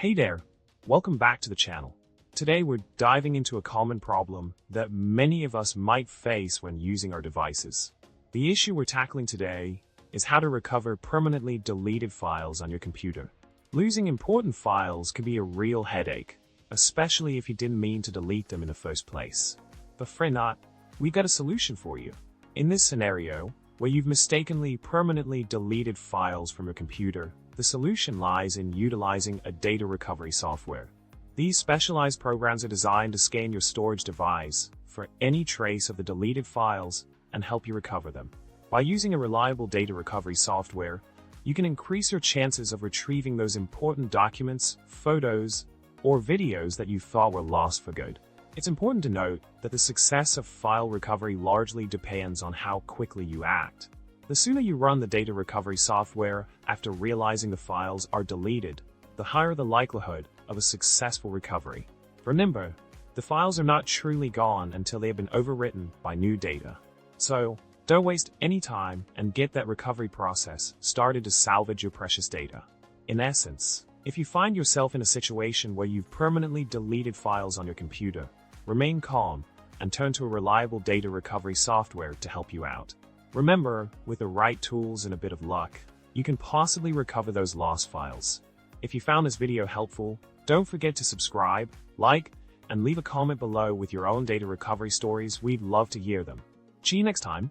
Hey there, welcome back to the channel. Today we're diving into a common problem that many of us might face when using our devices. The issue we're tackling today is how to recover permanently deleted files on your computer. Losing important files can be a real headache, especially if you didn't mean to delete them in the first place. But fret not, we've got a solution for you. In this scenario, where you've mistakenly permanently deleted files from your computer, the solution lies in utilizing a data recovery software. These specialized programs are designed to scan your storage device for any trace of the deleted files and help you recover them. By using a reliable data recovery software, you can increase your chances of retrieving those important documents, photos, or videos that you thought were lost for good. It's important to note that the success of file recovery largely depends on how quickly you act. The sooner you run the data recovery software after realizing the files are deleted, the higher the likelihood of a successful recovery. Remember, the files are not truly gone until they have been overwritten by new data. So, don't waste any time and get that recovery process started to salvage your precious data. In essence, if you find yourself in a situation where you've permanently deleted files on your computer, remain calm and turn to a reliable data recovery software to help you out. Remember, with the right tools and a bit of luck, you can possibly recover those lost files. If you found this video helpful, don't forget to subscribe, like, and leave a comment below with your own data recovery stories. We'd love to hear them. See you next time.